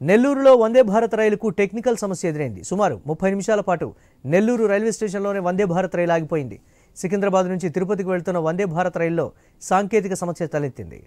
నెల్లూరులో వందే భారత్ రైలుకు టెక్నికల్ సమస్య ఎదురైంది. సుమారు 30 నిమిషాల పాటు నెల్లూరు రైల్వే స్టేషన్లోనే వందే భారత్ రైలు ఆగిపోయింది. సికింద్రాబాద్ నుంచి తిరుపతికి వెళ్తున్న వందే భారత్ రైల్లో సాంకేతిక సమస్య తలెత్తింది.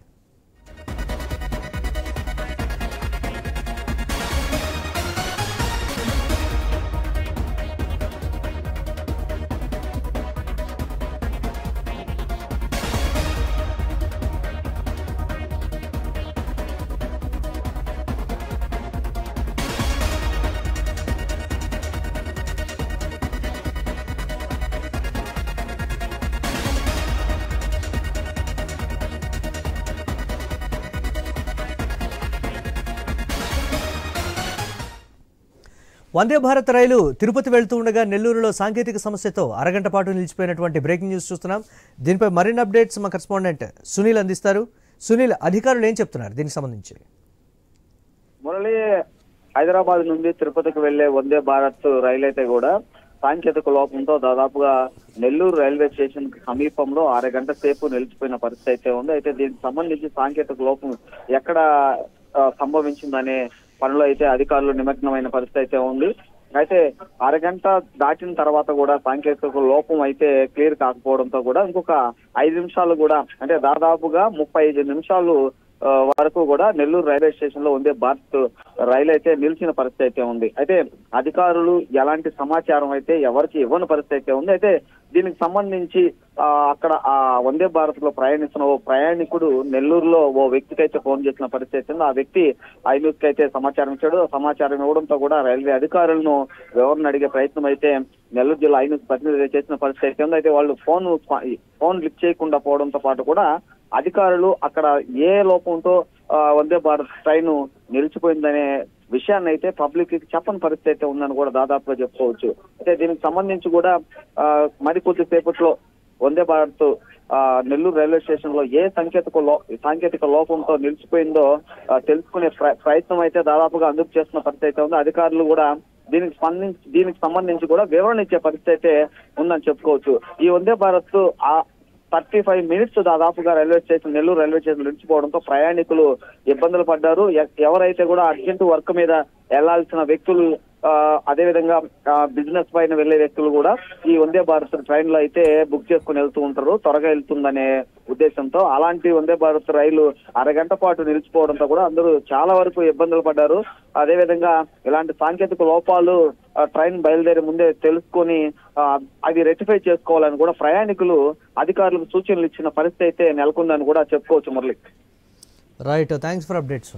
వందే భారత్ రైలు తిరుపతి వెళ్తూ ఉండగా నెల్లూరులో సాంకేతిక సమస్యతో అరగంట పాటు నిలిచిపోయినటువంటి బ్రేకింగ్ న్యూస్ చూస్తున్నాం. దీనిపై మరిన్ని అప్డేట్స్ మా కరెస్పాండెంట్ సునీల్ అందిస్తారు. సునీల్, అధికారులు ఏం చెప్తున్నారు దీనికి సంబంధించి? మురళి, హైదరాబాద్ నుండి తిరుపతికి వెళ్లే వందే భారత్ రైలు అయితే కూడా సాంకేతిక లోపంతో దాదాపుగా నెల్లూరు రైల్వే స్టేషన్ సమీపంలో అరగంట సేపు నిలిచిపోయిన పరిస్థితి అయితే ఉంది. అయితే దీనికి సంబంధించి సాంకేతిక లోపం ఎక్కడ సంభవించిందనే పనిలో అయితే అధికారులు నిమగ్నమైన పరిస్థితి అయితే ఉంది. అయితే అరగంట దాటిన తర్వాత కూడా సాంకేతిక లోపం అయితే క్లియర్ కాకపోవడంతో కూడా ఇంకొక 5 నిమిషాలు కూడా, అంటే దాదాపుగా 35 నిమిషాలు వరకు కూడా నెల్లూరు రైల్వే స్టేషన్ లో ఉండే భారత్ రైలు అయితే నిలిచిన పరిస్థితి అయితే ఉంది. అయితే అధికారులు ఎలాంటి సమాచారం అయితే ఎవరికి ఇవ్వని పరిస్థితి అయితే ఉంది. అయితే దీనికి సంబంధించి అక్కడ ఆ వందే భారత్ లో ప్రయాణిస్తున్న ఓ ప్రయాణికుడు నెల్లూరులో ఓ వ్యక్తికి అయితే ఫోన్ చేసిన పరిస్థితి అయితే ఉంది. ఆ వ్యక్తి ఐన్యూస్ కి అయితే సమాచారం ఇచ్చాడు. సమాచారం ఇవ్వడంతో కూడా రైల్వే అధికారులను వివరణ అడిగే ప్రయత్నం అయితే నెల్లూరు జిల్లా ఐన్యూస్ ప్రతినిధి చేసిన పరిస్థితి అయితే ఉంది. అయితే వాళ్ళు ఫోన్ లిఫ్ట్ చేయకుండా పోవడంతో పాటు కూడా అధికారులు అక్కడ ఏ లోపంతో వందే భారత్ ట్రైన్ నిలిచిపోయిందనే విషయాన్ని అయితే పబ్లిక్ కి చెప్పని పరిస్థితి అయితే ఉందని కూడా దాదాపుగా చెప్పుకోవచ్చు. అయితే దీనికి సంబంధించి కూడా మరి కొద్దిసేపట్లో వందే భారత్ నెల్లూరు రైల్వే స్టేషన్ లో ఏ సాంకేతిక లోపంతో నిలిచిపోయిందో తెలుసుకునే ప్రయత్నం అయితే దాదాపుగా అందుకు చేస్తున్న పరిస్థితి అయితే ఉంది. అధికారులు కూడా దీనికి సంబంధించి కూడా వివరణ ఇచ్చే పరిస్థితి అయితే ఉందని చెప్పుకోవచ్చు. ఈ వందే భారత్ 35 మినిట్స్ దాదాపుగా నెల్లూరు రైల్వే స్టేషన్ నిలిచిపోవడంతో ప్రయాణికులు ఇబ్బందులు పడ్డారు. ఎవరైతే కూడా అర్జెంట్ వర్క్ మీద వెళ్లాల్సిన వ్యక్తులు, అదేవిధంగా బిజినెస్ పైన వెళ్లే వ్యక్తులు కూడా ఈ వందే భారత్ ట్రైన్ లో అయితే బుక్ చేసుకుని వెళ్తూ ఉంటారు, త్వరగా వెళ్తుందనే ఉద్దేశంతో. అలాంటి వందే భారత్ రైలు అరగంట పాటు నిలిచిపోవడంతో కూడా అందరూ చాలా వరకు ఇబ్బందులు పడ్డారు. అదేవిధంగా ఇలాంటి సాంకేతిక లోపాలు ట్రైన్ బయలుదేరే ముందే తెలుసుకొని అవి రెక్టిఫై చేసుకోవాలని కూడా ప్రయాణికులు అధికారులకు సూచనలు ఇచ్చిన పరిస్థితి అయితే నెలకొందని కూడా చెప్పుకోవచ్చు. Murali, right, thanks for updates.